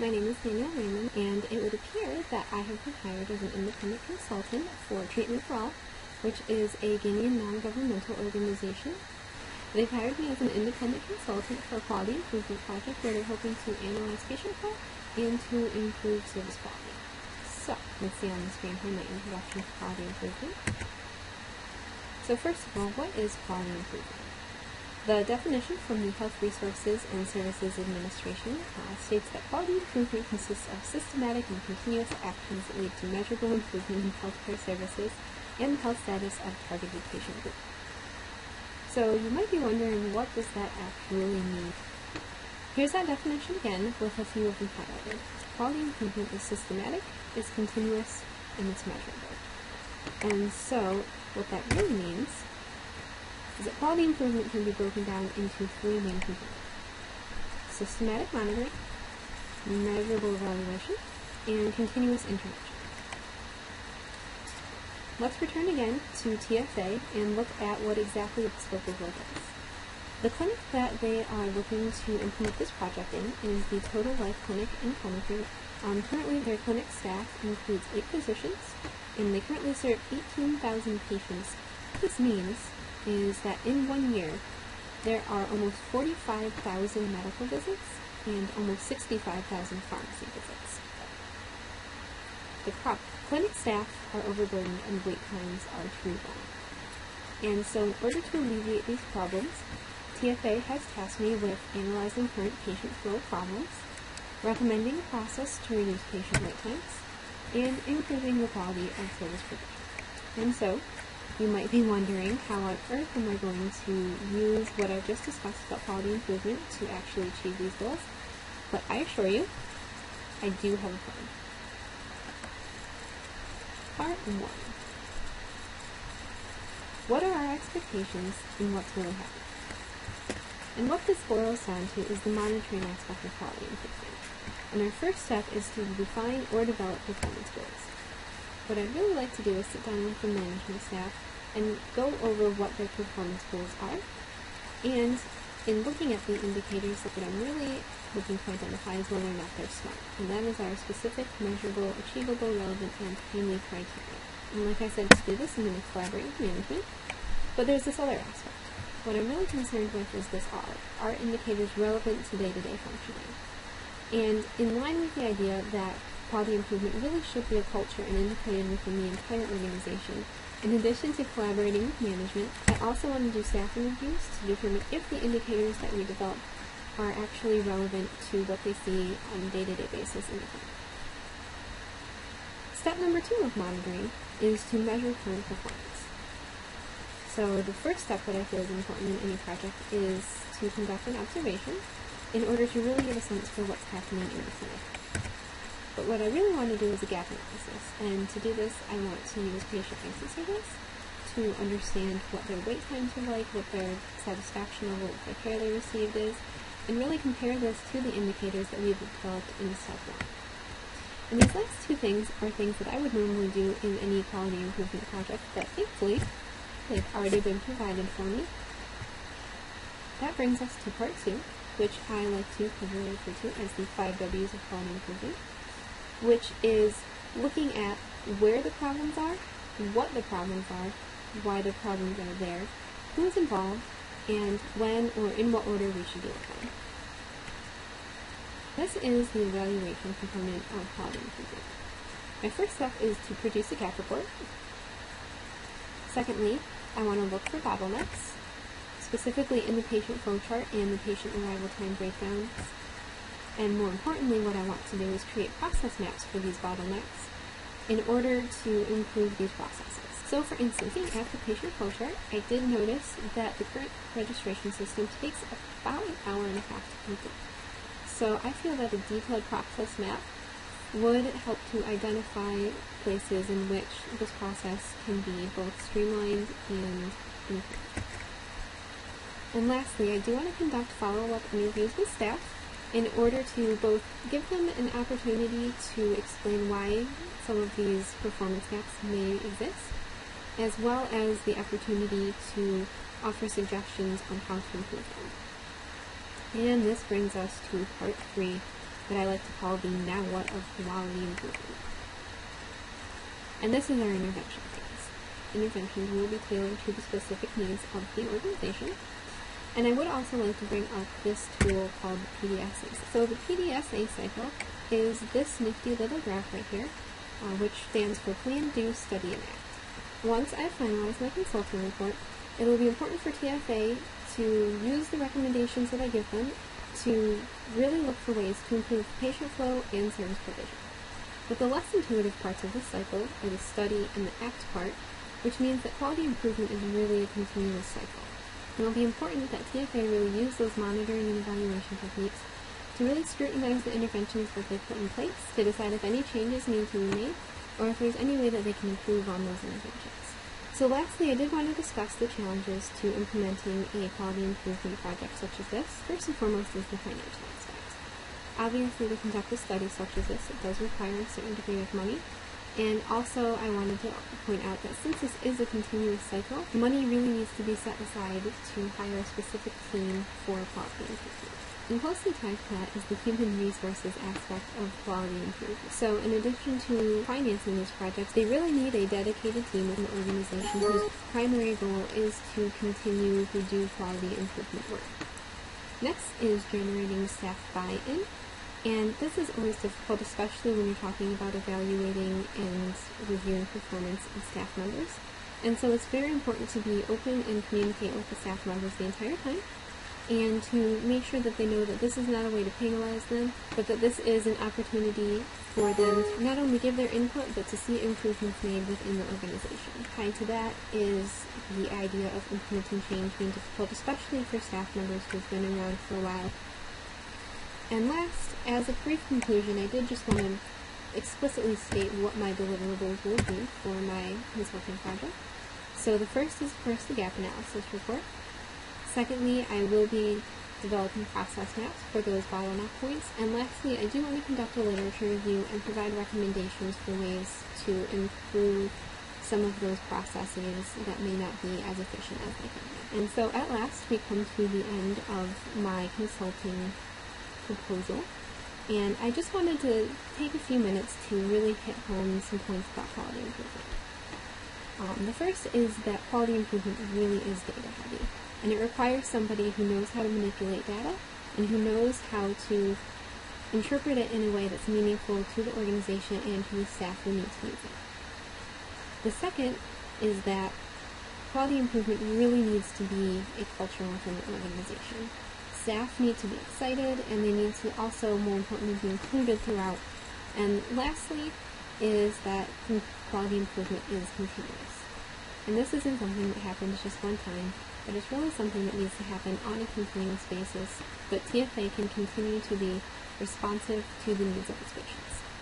My name is Danielle Raymond, and it would appear that I have been hired as an independent consultant for Treatment for All, which is a Guinean non-governmental organization. They've hired me as an independent consultant for a quality improvement project where they're hoping to analyze patient health and to improve service quality. So, let's see on the screen here my introduction to quality improvement. So first of all, what is quality improvement? The definition from the Health Resources and Services Administration states that quality improvement consists of systematic and continuous actions that lead to measurable improvement in healthcare services and the health status of targeted patient group. So you might be wondering, what does that actually mean? Here's that definition again with a few of them highlighted. Quality improvement is systematic, is continuous, and it's measurable. And so what that really means is that quality improvement can be broken down into three main components: systematic monitoring, measurable evaluation, and continuous intervention. Let's return again to TFA and look at what exactly the scope of work is. The clinic that they are looking to implement this project in is the Total Life Clinic in Coventry. Currently, their clinic staff includes 8 physicians, and they currently serve 18,000 patients. What this means is that in 1 year, there are almost 45,000 medical visits and almost 65,000 pharmacy visits. The clinic staff are overburdened and wait times are too long. And so in order to alleviate these problems, TFA has tasked me with analyzing current patient flow problems, recommending a process to reduce patient wait times, and improving the quality of service provision. And so, you might be wondering, how on earth am I going to use what I've just discussed about quality improvement to actually achieve these goals? But I assure you, I do have a plan. Part 1. What are our expectations and what's really happening? And what this boils down to is the monitoring aspect of quality improvement. And our first step is to define or develop performance goals. What I'd really like to do is sit down with the management staff and go over what their performance goals are. And in looking at the indicators, what I'm really looking to identify is whether or not they're SMART. And that is our specific, measurable, achievable, relevant, and timely criteria. And like I said, to do this, I'm going to collaborate with management. But there's this other aspect. What I'm really concerned with is this R. Are indicators relevant to day-to-day functioning? And in line with the idea that quality improvement really should be a culture and integrated within the entire organization, in addition to collaborating with management, I also want to do staff interviews to determine if the indicators that we develop are actually relevant to what they see on a day-to-day basis in the clinic. Step number 2 of monitoring is to measure current performance. So the first step that I feel is important in any project is to conduct an observation in order to really get a sense for what's happening in the clinic. But what I really want to do is a gap analysis, and to do this I want to use patient exit surveys to understand what their wait times are like, what their satisfaction level with the care they received is, and really compare this to the indicators that we've developed in step 1. And these last 2 things are things that I would normally do in any quality improvement project, but thankfully they've already been provided for me. That brings us to part 2, which I like to commonly refer to as the 5 W's of quality improvement, which is looking at where the problems are, what the problems are, why the problems are there, who's involved, and when or in what order we should deal with them. This is the evaluation component of quality improvement. My first step is to produce a gap report. Secondly, I want to look for bottlenecks, specifically in the patient flow chart and the patient arrival time breakdowns. And more importantly, what I want to do is create process maps for these bottlenecks in order to improve these processes. So for instance, looking at the patient flow chart, I did notice that the current registration system takes about an hour and a half to complete. So I feel that a detailed process map would help to identify places in which this process can be both streamlined and improved. And lastly, I do want to conduct follow-up interviews with staff in order to both give them an opportunity to explain why some of these performance gaps may exist, as well as the opportunity to offer suggestions on how to improve them. And this brings us to part 3 that I like to call the now what of quality improvement. And this is our intervention phase. Interventions will be tailored to the specific needs of the organization. And I would also like to bring up this tool called the PDSA. So the PDSA cycle is this nifty little graph right here, which stands for Plan, Do, Study, and Act. Once I've finalized my consulting report, it will be important for TFA to use the recommendations that I give them to really look for ways to improve patient flow and service provision. But the less intuitive parts of this cycle are the study and the act part, which means that quality improvement is really a continuous cycle. And it'll be important that TFA really use those monitoring and evaluation techniques to really scrutinize the interventions that they put in place to decide if any changes need to be made or if there's any way that they can improve on those interventions. So lastly, I did want to discuss the challenges to implementing a quality improvement project such as this. First and foremost is the financial aspect. Obviously, to conduct a study such as this, it does require a certain degree of money. And also, I wanted to point out that since this is a continuous cycle, money really needs to be set aside to hire a specific team for quality improvement. And closely tied to that is the human resources aspect of quality improvement. So in addition to financing these projects, they really need a dedicated team within the organization whose primary goal is to continue to do quality improvement work. Next is generating staff buy-in. And this is always difficult, especially when you're talking about evaluating and reviewing performance of staff members. And so it's very important to be open and communicate with the staff members the entire time, and to make sure that they know that this is not a way to penalize them, but that this is an opportunity for them to not only give their input, but to see improvements made within the organization. Tied to that is the idea of implementing change being difficult, especially for staff members who've been around for a while. And last, as a brief conclusion, I did just want to explicitly state what my deliverables will be for my consulting project. So the first is, of course, the gap analysis report. Secondly, I will be developing process maps for those bottleneck points. And lastly, I do want to conduct a literature review and provide recommendations for ways to improve some of those processes that may not be as efficient as they can be. And so at last, we come to the end of my consulting proposal. And I just wanted to take a few minutes to really hit home some points about quality improvement. The first is that quality improvement really is data heavy, and it requires somebody who knows how to manipulate data and who knows how to interpret it in a way that's meaningful to the organization and to the staff who needs to use it. The second is that quality improvement really needs to be a culture within the organization. Staff need to be excited, and they need to also, more importantly, be included throughout. And lastly is that quality improvement is continuous. And this isn't something that happens just one time, but it's really something that needs to happen on a continuous basis, but TFA can continue to be responsive to the needs of its patients.